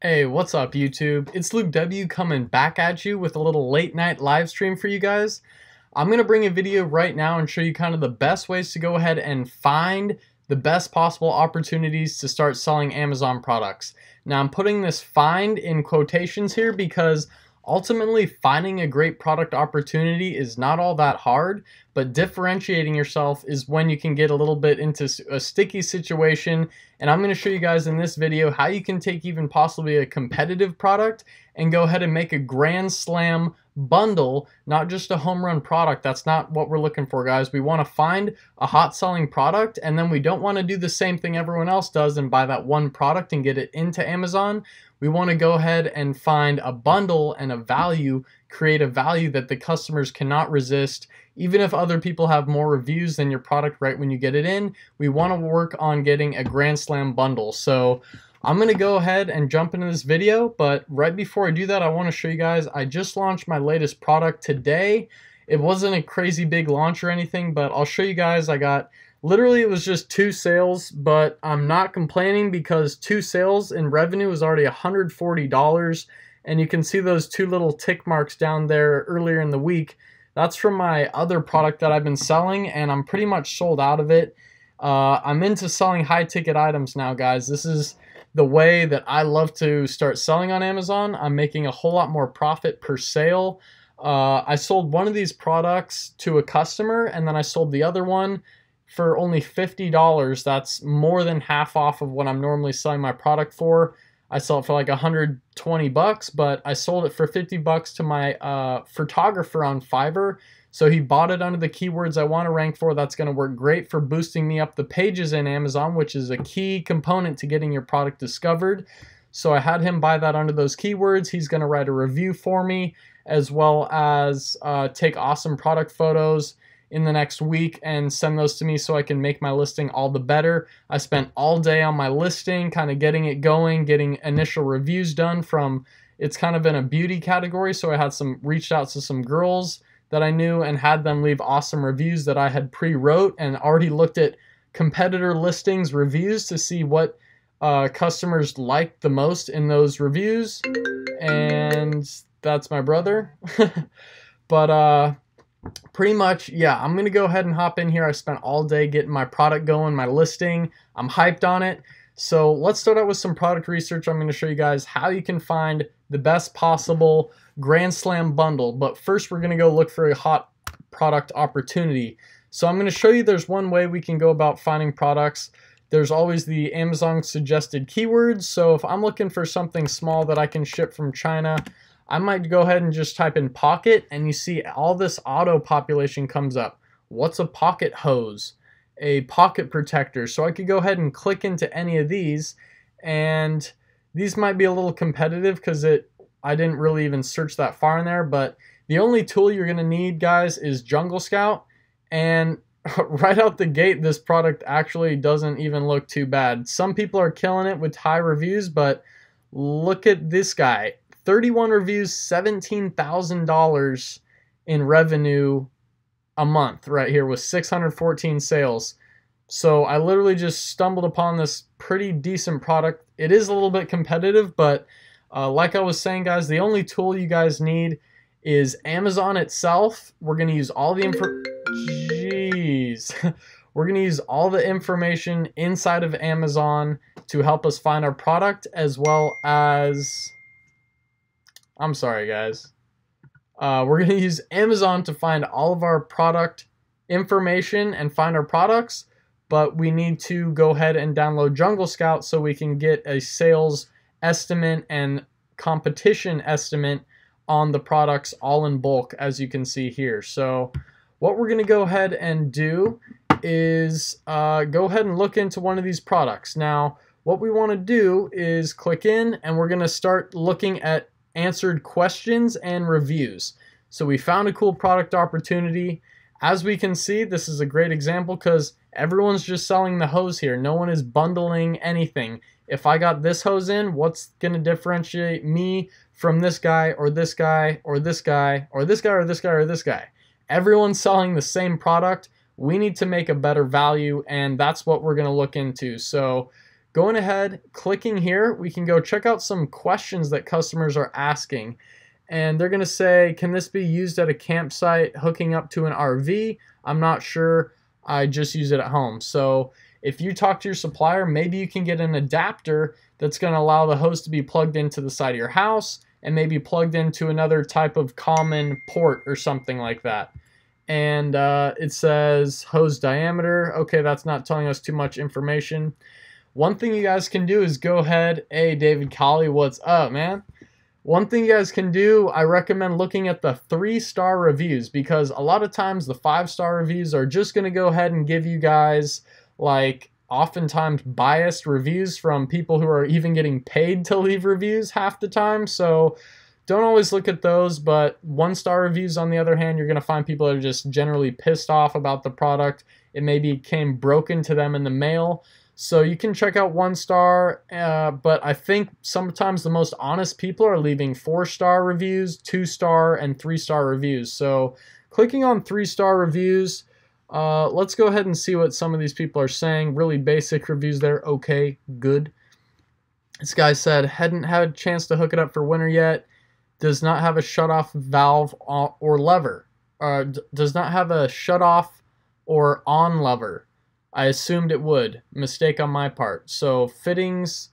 Hey, what's up YouTube? It's Luke W coming back at you with a little late night live stream for you guys. I'm going to bring a video right now and show you kind of the best ways to go ahead and find the best possible opportunities to start selling Amazon products. Now I'm putting this find in quotations here because ultimately finding a great product opportunity is not all that hard, but differentiating yourself is when you can get a little bit into a sticky situation. And I'm going to show you guys in this video how you can take even possibly a competitive product and go ahead and make a grand slam bundle, not just a home run product. That's not what we're looking for, guys. We want to find a hot selling product, and then we don't want to do the same thing everyone else does and buy that one product and get it into Amazon. We want to go ahead and find a bundle and a value, create a value that the customers cannot resist. Even if other people have more reviews than your product right when you get it in, we want to work on getting a grand slam bundle. So I'm going to go ahead and jump into this video, but right before I do that, I want to show you guys, I just launched my latest product today. It wasn't a crazy big launch or anything, but I'll show you guys. I got, literally it was just 2 sales, but I'm not complaining because 2 sales in revenue is already $140. And you can see those 2 little tick marks down there earlier in the week. That's from my other product that I've been selling, and I'm pretty much sold out of it. I'm into selling high ticket items now, guys. This is the way that I love to start selling on Amazon. I'm making a whole lot more profit per sale. I sold one of these products to a customer, and then I sold the other one for only $50. That's more than half off of what I'm normally selling my product for. I sell it for like 120 bucks, but I sold it for 50 bucks to my photographer on Fiverr. So he bought it under the keywords I want to rank for. That's going to work great for boosting me up the pages in Amazon, which is a key component to getting your product discovered. So I had him buy that under those keywords. He's going to write a review for me, as well as take awesome product photos in the next week and send those to me so I can make my listing all the better. I spent all day on my listing, kind of getting it going, getting initial reviews done from, it's kind of in a beauty category, so I had reached out to some girls that I knew and had them leave awesome reviews that I had pre-wrote, and already looked at competitor listings reviews to see what customers liked the most in those reviews. And that's my brother. But pretty much, yeah, I'm going to go ahead and hop in here. I spent all day getting my product going, my listing. I'm hyped on it. So let's start out with some product research. I'm going to show you guys how you can find the best possible Grand Slam bundle. But first, we're going to go look for a hot product opportunity. So I'm going to show you there's one way we can go about finding products. There's always the Amazon suggested keywords. So if I'm looking for something small that I can ship from China, I might go ahead and just type in pocket, and you see all this auto population comes up. What's a pocket hose? A pocket protector. So I could go ahead and click into any of these, and these might be a little competitive because I didn't really even search that far in there, but the only tool you're going to need, guys, is Jungle Scout. And right out the gate, this product actually doesn't even look too bad. Some people are killing it with high reviews, but look at this guy. 31 reviews, $17,000 in revenue a month right here with 614 sales. So I literally just stumbled upon this pretty decent product. It is a little bit competitive, but like I was saying, guys, the only tool you guys need is Amazon itself. We're going to use all the We're going to use all the information inside of Amazon to help us find our product, as well as, I'm sorry, guys. We're going to use Amazon to find all of our product information and find our products, but we need to go ahead and download Jungle Scout so we can get a sales estimate and competition estimate on the products all in bulk, as you can see here. So what we're going to go ahead and do is go ahead and look into one of these products. Now, what we want to do is click in, and we're going to start looking at answered questions and reviews. So we found a cool product opportunity. As we can see, this is a great example because everyone's just selling the hose here. No one is bundling anything. If I got this hose in, what's going to differentiate me from this guy or this guy or this guy or this guy or this guy or this guy? Everyone's selling the same product. We need to make a better value, and that's what we're going to look into. So going ahead, clicking here, we can go check out some questions that customers are asking. And they're going to say, can this be used at a campsite hooking up to an RV? I'm not sure. I just use it at home. So if you talk to your supplier, maybe you can get an adapter that's going to allow the hose to be plugged into the side of your house and maybe plugged into another type of common port or something like that. And it says hose diameter. Okay, that's not telling us too much information. One thing you guys can do is go ahead. Hey, David Colley, what's up, man? One thing you guys can do, I recommend looking at the 3-star reviews, because a lot of times the 5-star reviews are just going to go ahead and give you guys, like, oftentimes biased reviews from people who are even getting paid to leave reviews half the time. So don't always look at those, but 1-star reviews, on the other hand, you're going to find people that are just generally pissed off about the product. It maybe came broken to them in the mail. So you can check out 1-star, but I think sometimes the most honest people are leaving 4-star reviews, 2-star, and 3-star reviews. So clicking on 3-star reviews, let's go ahead and see what some of these people are saying. Really basic reviews there. Okay, good. This guy said, hadn't had a chance to hook it up for winter yet. Does not have a shutoff valve or lever. Does not have a shutoff or on lever. I assumed it would. Mistake on my part. So fittings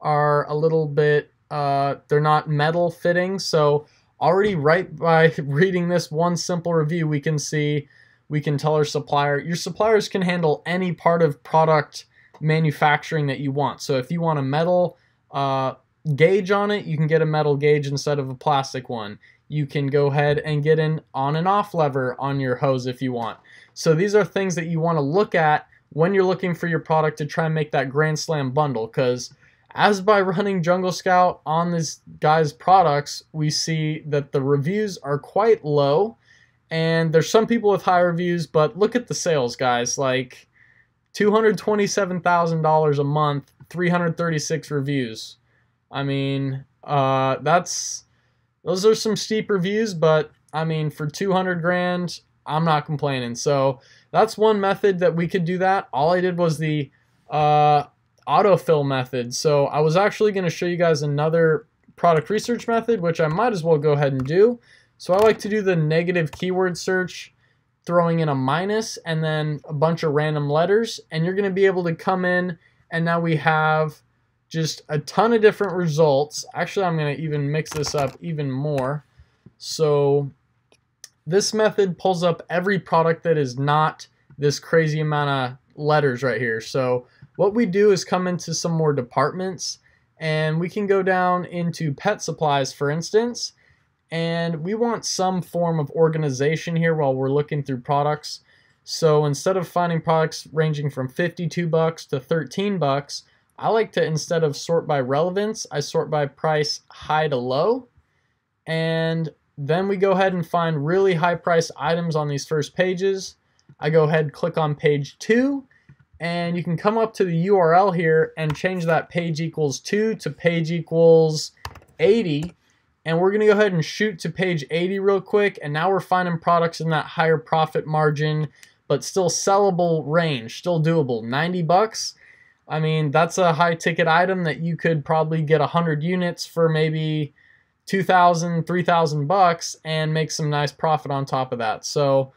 are a little bit, they're not metal fittings. So already right by reading this one simple review, we can see, we can tell our supplier, your suppliers can handle any part of product manufacturing that you want. So if you want a metal gauge on it, you can get a metal gauge instead of a plastic one. You can go ahead and get an on and off lever on your hose if you want. So these are things that you want to look at when you're looking for your product to try and make that Grand Slam bundle, because as by running Jungle Scout on this guy's products, we see that the reviews are quite low, and there's some people with high reviews, but look at the sales, guys. Like $227,000 a month, 336 reviews. I mean, those are some steep reviews, but I mean, for 200 grand, I'm not complaining. So that's one method that we could do that. All I did was the autofill method. So I was actually going to show you guys another product research method, which I might as well go ahead and do. So I like to do the negative keyword search, throwing in a minus and then a bunch of random letters. And you're going to be able to come in, and now we have just a ton of different results. Actually, I'm going to even mix this up even more. So this method pulls up every product that is not this crazy amount of letters right here. So what we do is come into some more departments, and we can go down into pet supplies, for instance, and we want some form of organization here while we're looking through products. So instead of finding products ranging from $52 to $13, I like to, instead of sort by relevance, I sort by price high to low. And then we go ahead and find really high price items on these first pages. I go ahead and click on page 2, and you can come up to the URL here and change that page equals 2 to page equals 80. And we're going to go ahead and shoot to page 80 real quick. And now we're finding products in that higher profit margin, but still sellable range, still doable. $90. I mean, that's a high ticket item that you could probably get 100 units for maybe $2,000, $3,000 and make some nice profit on top of that. So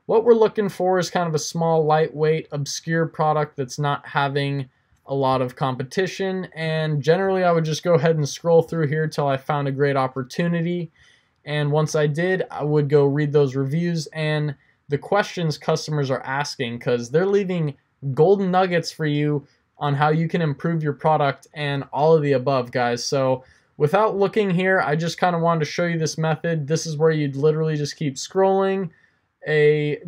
what we're looking for is kind of a small, lightweight, obscure product that's not having a lot of competition. And generally I would just go ahead and scroll through here till I found a great opportunity. And once I did, I would go read those reviews and the questions customers are asking, because they're leaving golden nuggets for you on how you can improve your product and all of the above, guys. So without looking here, I just kind of wanted to show you this method. This is where you'd literally just keep scrolling. A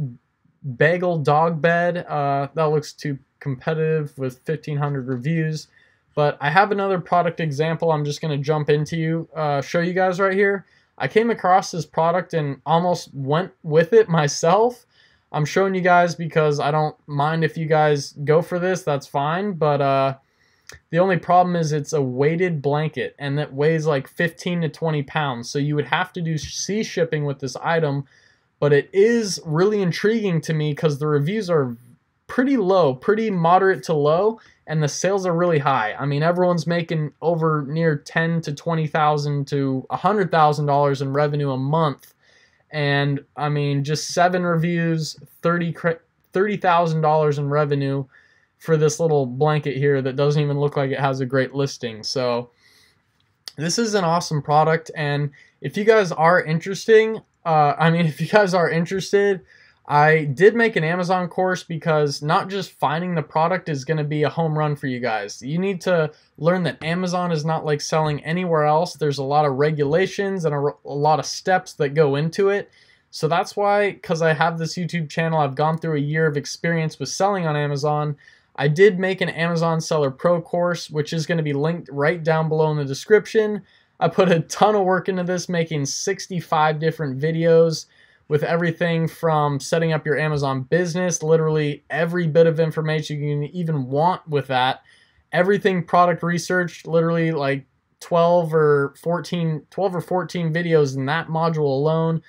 bagel dog bed, that looks too competitive with 1,500 reviews. But I have another product example I'm just going to jump into show you guys right here. I came across this product and almost went with it myself. I'm showing you guys because I don't mind if you guys go for this, that's fine. But the only problem is it's a weighted blanket, and that weighs like 15 to 20 pounds. So you would have to do sea shipping with this item. But it is really intriguing to me because the reviews are pretty low, pretty moderate to low. and the sales are really high. I mean, everyone's making over near $10,000 to $20,000 to $100,000 in revenue a month. And I mean, just 7 reviews, $30,000 in revenue for this little blanket here that doesn't even look like it has a great listing. So this is an awesome product, and if you guys are interested, I did make an Amazon course, because not just finding the product is going to be a home run for you guys. You need to learn that Amazon is not like selling anywhere else. There's a lot of regulations and a lot of steps that go into it. So that's why, because I have this YouTube channel, I've gone through a year of experience with selling on Amazon. I did make an Amazon Seller Pro course, which is going to be linked right down below in the description. I put a ton of work into this, making 65 different videos with everything from setting up your Amazon business, literally every bit of information you can even want with that. Everything product research, literally like 12 or 14 videos in that module alone.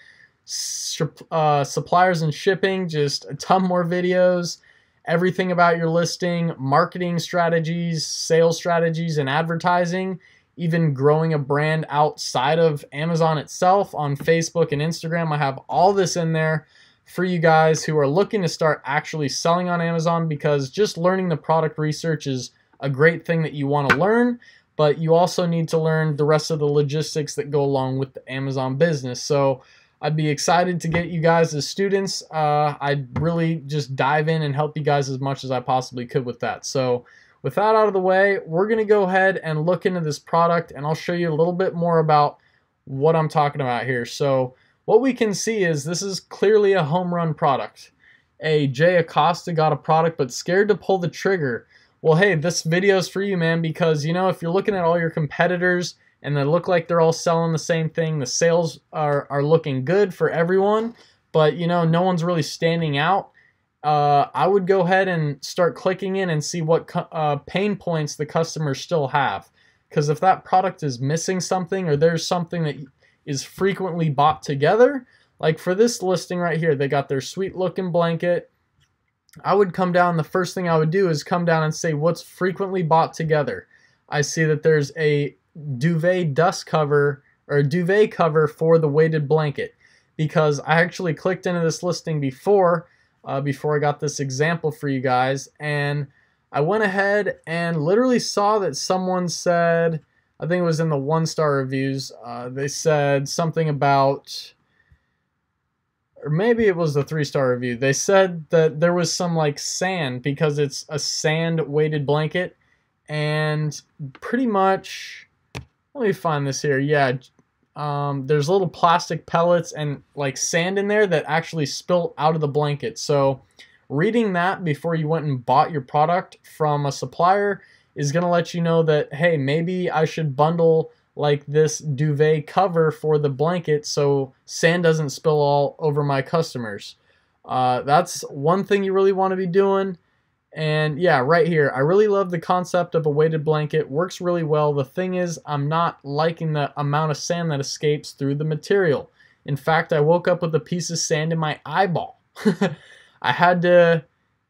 Suppliers and shipping, just a ton more videos. Everything about your listing, marketing strategies, sales strategies, and advertising, even growing a brand outside of Amazon itself on Facebook and Instagram. I have all this in there for you guys who are looking to start actually selling on Amazon, because just learning the product research is a great thing that you want to learn, but you also need to learn the rest of the logistics that go along with the Amazon business. So I'd be excited to get you guys as students. I'd really just dive in and help you guys as much as I possibly could with that. So with that out of the way, we're going to go ahead and look into this product, and I'll show you a little bit more about what I'm talking about here. So what we can see is this is clearly a home run product. Jay Acosta got a product but scared to pull the trigger. Well, hey, this video is for you, man, because, you know, if you're looking at all your competitors and they look like they're all selling the same thing, the sales are looking good for everyone, but, you know, no one's really standing out, I would go ahead and start clicking in and see what pain points the customers still have. Because if that product is missing something, or there's something that is frequently bought together, like for this listing right here, they got their sweet looking blanket. I would come down, the first thing I would do is come down and say what's frequently bought together. I see that there's a duvet dust cover, or a duvet cover for the weighted blanket, because I actually clicked into this listing before I got this example for you guys, and I went ahead and literally saw that someone said, I think it was in the 1-star reviews, they said something about, or maybe it was the 3-star review, they said that there was some like sand, because it's a sand weighted blanket, and pretty much, let me find this here, yeah, there's little plastic pellets and like sand in there that actually spill out of the blanket. So reading that before you went and bought your product from a supplier is going to let you know that, hey, maybe I should bundle like this duvet cover for the blanket so sand doesn't spill all over my customers. That's one thing you really want to be doing. And yeah, right here, I really love the concept of a weighted blanket. Works really well. The thing is, I'm not liking the amount of sand that escapes through the material. In fact, I woke up with a piece of sand in my eyeball. I had to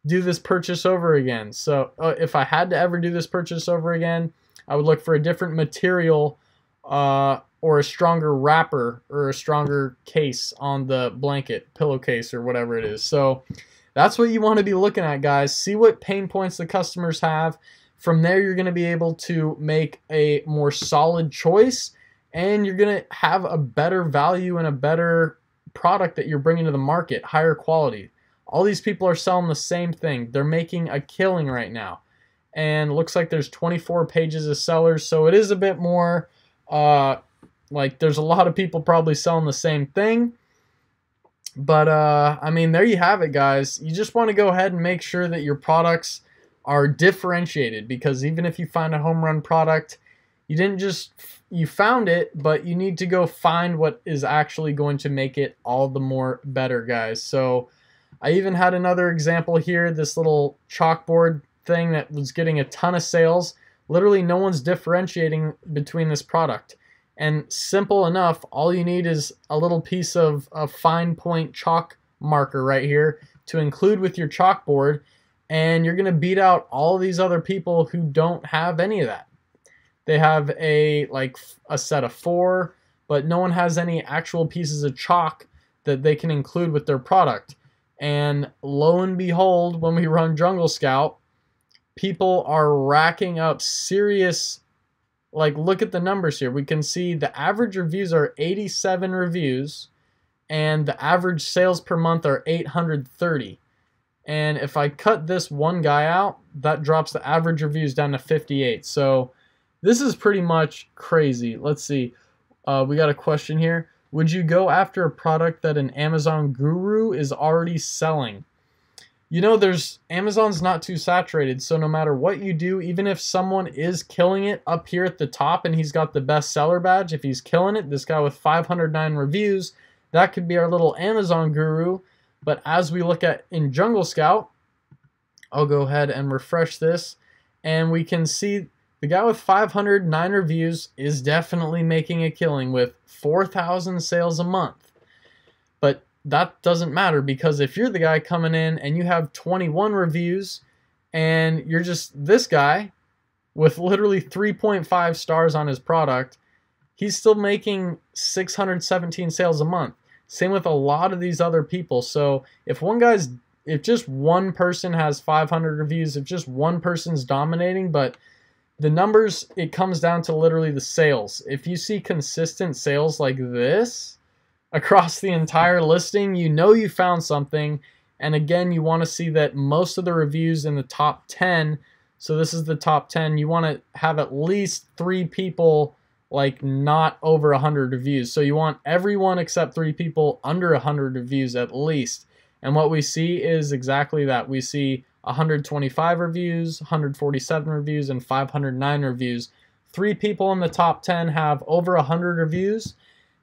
do this purchase over again. So if I had to ever do this purchase over again, I would look for a different material or a stronger wrapper or a stronger case on the blanket, pillowcase or whatever it is. So that's what you want to be looking at, guys. See what pain points the customers have. From there, you're going to be able to make a more solid choice, and you're going to have a better value and a better product that you're bringing to the market, higher quality. All these people are selling the same thing. They're making a killing right now. And looks like there's 24 pages of sellers, so it is a bit more, like there's a lot of people probably selling the same thing. But, I mean, there you have it, guys. You just want to go ahead and make sure that your products are differentiated, because even if you find a home run product, you found it, but you need to go find what is actually going to make it all the more better, guys. So I even had another example here, this little chalkboard thing that was getting a ton of sales. Literally no one's differentiating between this product. And simple enough, all you need is a little piece of a fine point chalk marker right here to include with your chalkboard, and you're going to beat out all these other people who don't have any of that. They have a set of 4, but no one has any actual pieces of chalk that they can include with their product. And lo and behold, when we run Jungle Scout, people are racking up serious, look at the numbers here. We can see the average reviews are 87 reviews, and the average sales per month are 830. And if I cut this one guy out, that drops the average reviews down to 58. So this is pretty much crazy. Let's see. We got a question here. Would you go after a product that an Amazon guru is already selling? You know, Amazon's not too saturated, so no matter what you do, even if someone is killing it up here at the top and he's got the best seller badge, if he's killing it, this guy with 509 reviews, that could be our little Amazon guru. But as we look at in Jungle Scout, I'll go ahead and refresh this, and we can see the guy with 509 reviews is definitely making a killing with 4,000 sales a month. But that doesn't matter, because if you're the guy coming in and you have 21 reviews and you're just this guy with literally 3.5 stars on his product, he's still making 617 sales a month. Same with a lot of these other people. So if just one person has 500 reviews, if just one person's dominating, but the numbers, it comes down to literally the sales. If you see consistent sales like this across the entire listing, you know you found something. And again, you want to see that most of the reviews in the top 10, so this is the top 10, you want to have at least 3 people not over 100 reviews. So you want everyone except 3 people under 100 reviews at least. And what we see is exactly that. We see 125 reviews, 147 reviews, and 509 reviews. 3 people in the top 10 have over 100 reviews,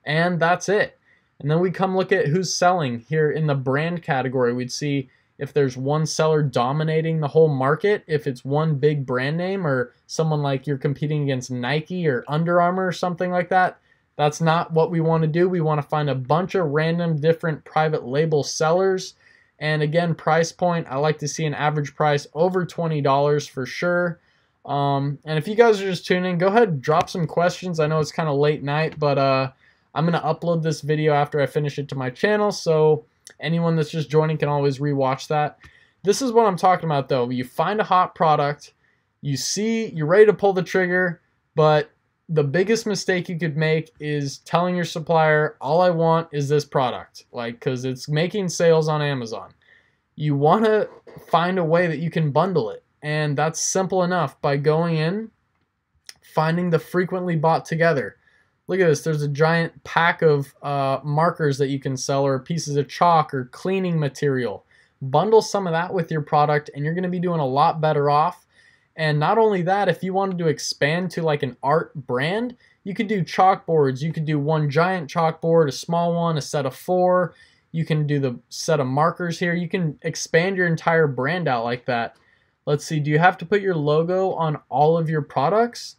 and that's it. And then we come look at who's selling here in the brand category. We'd see if there's one seller dominating the whole market, if it's one big brand name or someone like you're competing against Nike or Under Armour or something like that. That's not what we want to do. We want to find a bunch of random different private label sellers. And again, price point, I like to see an average price over $20 for sure. And if you guys are just tuning in, go ahead and drop some questions. I know it's kind of late night, but I'm going to upload this video after I finish it to my channel, so anyone that's just joining can always rewatch that. This is what I'm talking about though. You find a hot product, you're ready to pull the trigger, but the biggest mistake you could make is telling your supplier, all I want is this product, because it's making sales on Amazon. You want to find a way that you can bundle it, and that's simple enough by going in, finding the frequently bought together. Look at this, there's a giant pack of markers that you can sell, or pieces of chalk or cleaning material. Bundle some of that with your product and you're going to be doing a lot better off. And not only that, if you wanted to expand to an art brand, you could do chalkboards. You could do one giant chalkboard, a small one, a set of 4. You can do the set of markers here. You can expand your entire brand out like that. Let's see, do you have to put your logo on all of your products?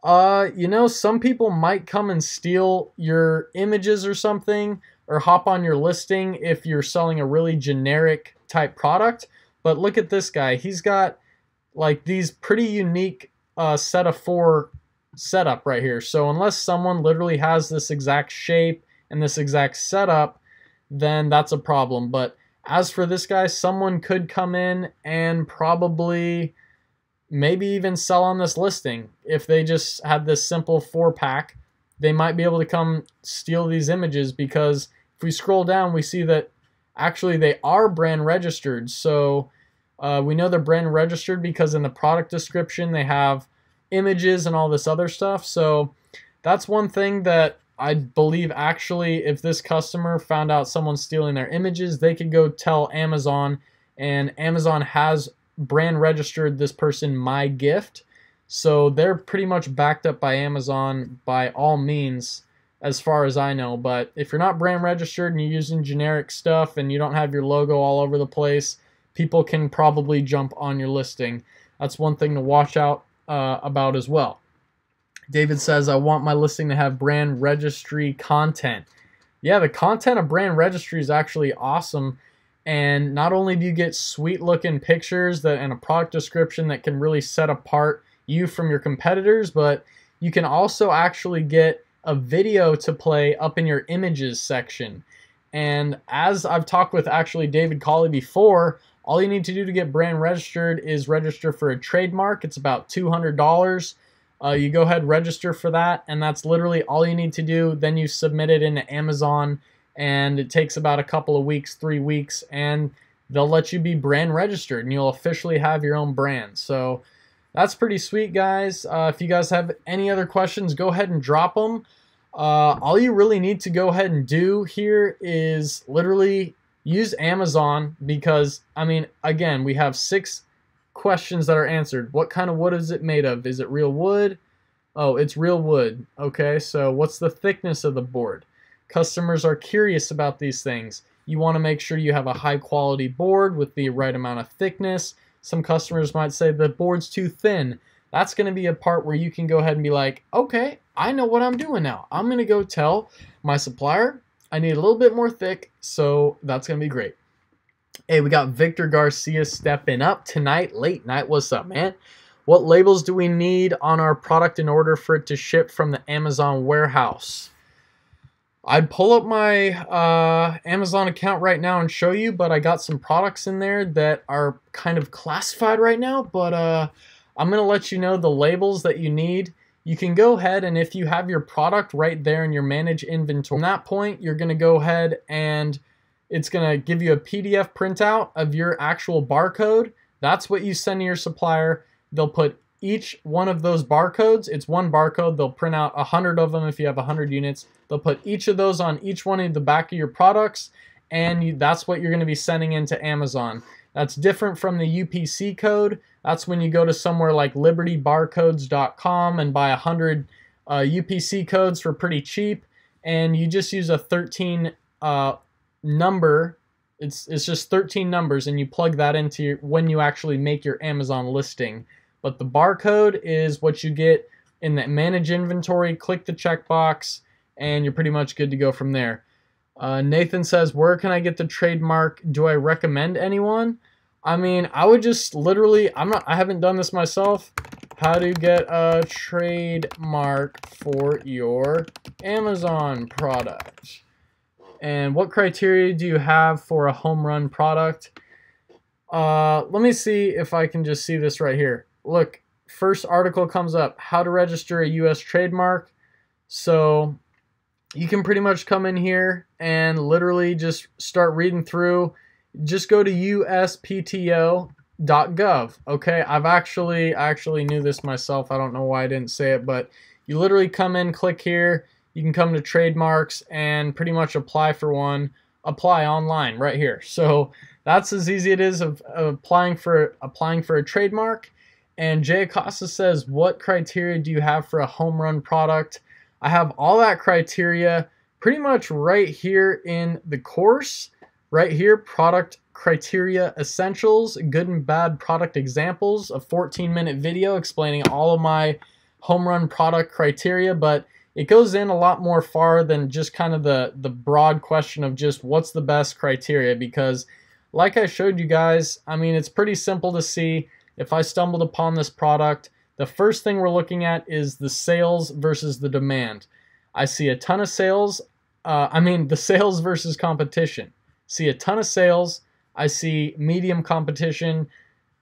Some people might come and steal your images or something, or hop on your listing if you're selling a really generic type product. But look at this guy. He's got these pretty unique set of 4 setup right here. So unless someone literally has this exact shape and this exact setup, then that's a problem. But as for this guy, someone could come in and probably maybe even sell on this listing. If they just had this simple 4-pack, they might be able to come steal these images, because if we scroll down, we see that actually they are brand registered. So we know they're brand registered because in the product description they have images and all this other stuff. So that's one thing that I believe, actually, if this customer found out someone's stealing their images, they could go tell Amazon, and Amazon has brand registered this person My Gift, so they're pretty much backed up by Amazon by all means, as far as I know. But if you're not brand registered and you're using generic stuff and you don't have your logo all over the place, people can probably jump on your listing. That's one thing to watch out about as well. David says, I want my listing to have brand registry content. Yeah, the content of brand registry is actually awesome. And not only do you get sweet looking pictures and a product description that can really set apart you from your competitors, but you can also actually get a video to play up in your images section. And as I've talked with actually David Colley before, all you need to do to get brand registered is register for a trademark. It's about $200. You go ahead, register for that, and that's literally all you need to do. Then you submit it into Amazon, and it takes about a couple of weeks, 3 weeks, and they'll let you be brand registered, and you'll officially have your own brand. So that's pretty sweet, guys. If you guys have any other questions, go ahead and drop them. All you really need to go ahead and do here is literally use Amazon, because, I mean, again, we have 6 questions that are answered. What kind of wood is it made of? Is it real wood? Oh, it's real wood. Okay, so what's the thickness of the board? Customers are curious about these things. You want to make sure you have a high quality board with the right amount of thickness. Some customers might say the board's too thin. That's going to be a part where you can go ahead and be like, okay, I know what I'm doing now. I'm going to go tell my supplier I need a little bit more thick, so that's going to be great. Hey, we got Victor Garcia stepping up tonight, late night. What's up, man? What labels do we need on our product in order for it to ship from the Amazon warehouse? I'd pull up my Amazon account right now and show you, but I got some products in there that are kind of classified right now, but I'm going to let you know the labels that you need. You can go ahead, and if you have your product right there in your manage inventory, from that point, you're going to go ahead and it's going to give you a PDF printout of your actual barcode. That's what you send to your supplier. They'll put each one of those barcodes. It's one barcode. They'll print out 100 of them if you have 100 units. They'll put each of those on each one of the back of your products, and that's what you're going to be sending into Amazon. That's different from the UPC code. That's when you go to somewhere like libertybarcodes.com and buy 100 UPC codes for pretty cheap, and you just use a 13 number. It's just 13 numbers, and you plug that into when you actually make your Amazon listing. But the barcode is what you get in the manage inventory. Click the checkbox, and you're pretty much good to go from there. Nathan says, where can I get the trademark? Do I recommend anyone? I mean, I would just literally, I haven't done this myself. How to get a trademark for your Amazon product. And what criteria do you have for a home run product? Let me see if I can just see this right here. Look, first article comes up, how to register a US trademark. So you can pretty much come in here and literally just start reading through. Just go to uspto.gov. Okay, I actually knew this myself. I don't know why I didn't say it, but you literally come in, click here. You can come to trademarks and pretty much apply for one. Apply online right here. So that's as easy it is of applying for a trademark. And Jay Acosta says, what criteria do you have for a home run product? I have all that criteria pretty much right here in the course. Right here, product criteria essentials, good and bad product examples, a 14-minute video explaining all of my home run product criteria, but it goes in a lot more far than just kind of the broad question of just what's the best criteria, because like I showed you guys, I mean, it's pretty simple to see. If I stumbled upon this product, the first thing we're looking at is the sales versus the demand. I see a ton of sales, the sales versus competition. See a ton of sales. I see medium competition.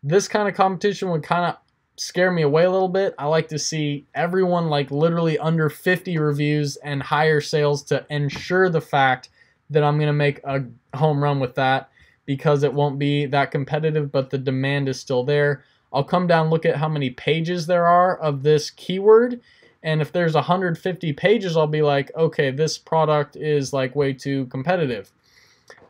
This kind of competition would kind of scare me away a little bit. I like to see everyone like literally under 50 reviews and higher sales to ensure the fact that I'm going to make a home run with that, because it won't be that competitive, but the demand is still there. I'll come down, look at how many pages there are of this keyword, and if there's 150 pages, I'll be like, okay, this product is like way too competitive.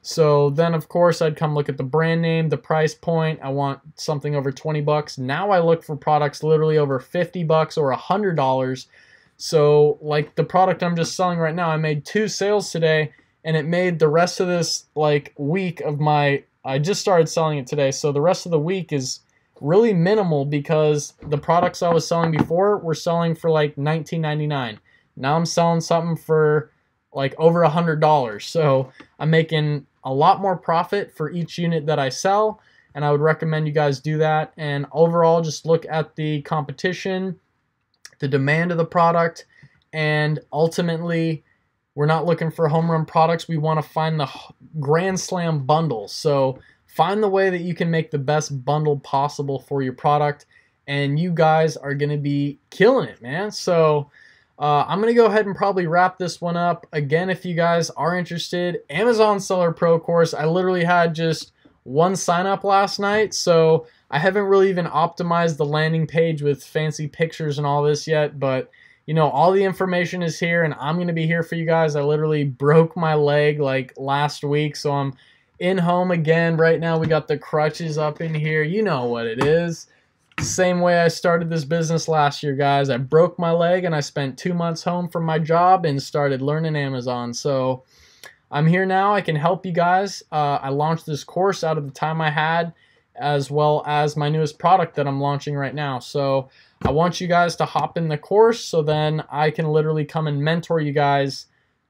So then, of course, I'd come look at the brand name, the price point. I want something over 20 bucks. Now I look for products literally over 50 bucks or $100. So like the product I'm just selling right now, I made 2 sales today, and it made the rest of this like week of I just started selling it today. So the rest of the week is really minimal, because the products I was selling before were selling for like $19.99. Now I'm selling something for like over $100. So I'm making a lot more profit for each unit that I sell, and I would recommend you guys do that. And overall, just look at the competition, the demand of the product, and ultimately, we're not looking for home run products. We want to find the grand slam bundle. So find the way that you can make the best bundle possible for your product, and you guys are going to be killing it, man. So I'm going to go ahead and probably wrap this one up. Again, if you guys are interested, Amazon Seller Pro course, I literally had just one sign up last night, so I haven't really even optimized the landing page with fancy pictures and all this yet, but you know, all the information is here, and I'm going to be here for you guys. I literally broke my leg like last week, so I'm in home again. Right now we got the crutches up in here. You know what it is. Same way I started this business last year, guys. I broke my leg and I spent 2 months home from my job and started learning Amazon. So I'm here now. I can help you guys. I launched this course out of the time I had, as well as my newest product that I'm launching right now. So I want you guys to hop in the course so then I can literally come and mentor you guys.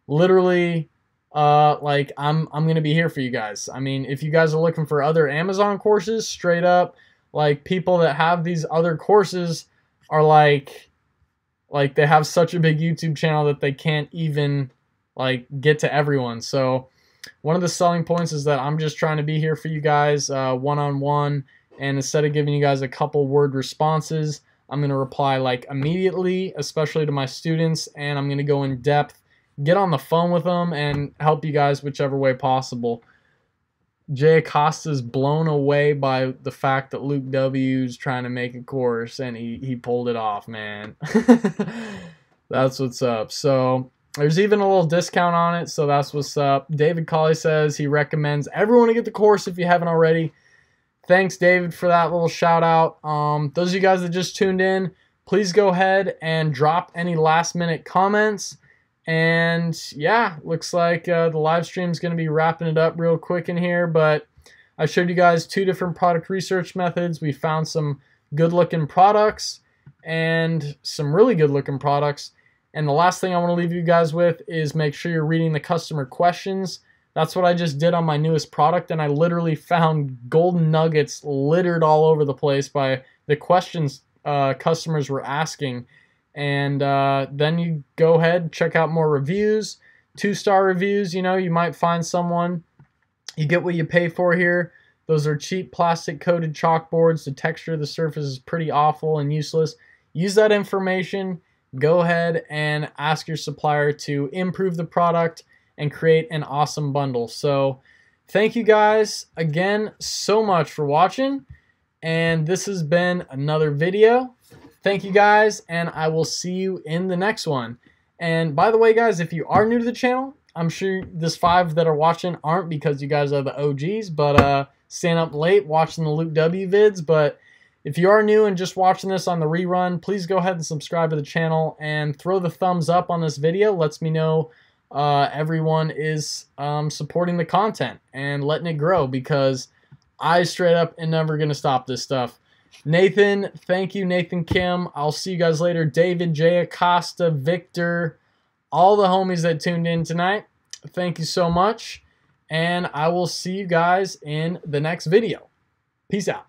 Literally, like I'm going to be here for you guys. I mean, if you guys are looking for other Amazon courses, straight up, like people that have these other courses are like they have such a big YouTube channel that they can't even like get to everyone. So one of the selling points is that I'm just trying to be here for you guys one-on-one, and instead of giving you guys a couple word responses, I'm going to reply like immediately, especially to my students, and I'm going to go in depth, get on the phone with them, and help you guys whichever way possible. Jay Acosta's blown away by the fact that Luke W's trying to make a course, and he pulled it off, man. That's what's up. So there's even a little discount on it, so that's what's up. David Colley says he recommends everyone to get the course if you haven't already. Thanks, David, for that little shout out. Those of you guys that just tuned in, please go ahead and drop any last minute comments. And yeah, looks like the live stream is going to be wrapping it up real quick in here, but I showed you guys 2 different product research methods. We found some good looking products and some really good looking products. And the last thing I want to leave you guys with is make sure you're reading the customer questions. That's what I just did on my newest product, and I literally found golden nuggets littered all over the place by the questions customers were asking. And then you go ahead, check out more reviews, 2-star reviews. You know, you might find someone. You get what you pay for here. Those are cheap plastic coated chalkboards. The texture of the surface is pretty awful and useless. Use that information. Go ahead and ask your supplier to improve the product and create an awesome bundle. So thank you guys again so much for watching. And this has been another video. Thank you guys, and I will see you in the next one. And by the way, guys, if you are new to the channel, I'm sure this 5 that are watching aren't, because you guys are the OGs, but staying up late watching the Luke W vids. But if you are new and just watching this on the rerun, please go ahead and subscribe to the channel and throw the thumbs up on this video. Lets me know everyone is supporting the content and letting it grow, because I straight up am never going to stop this stuff. Nathan, thank you, Nathan Kim. I'll see you guys later. David, Jay Acosta, Victor, all the homies that tuned in tonight. Thank you so much, and I will see you guys in the next video. Peace out.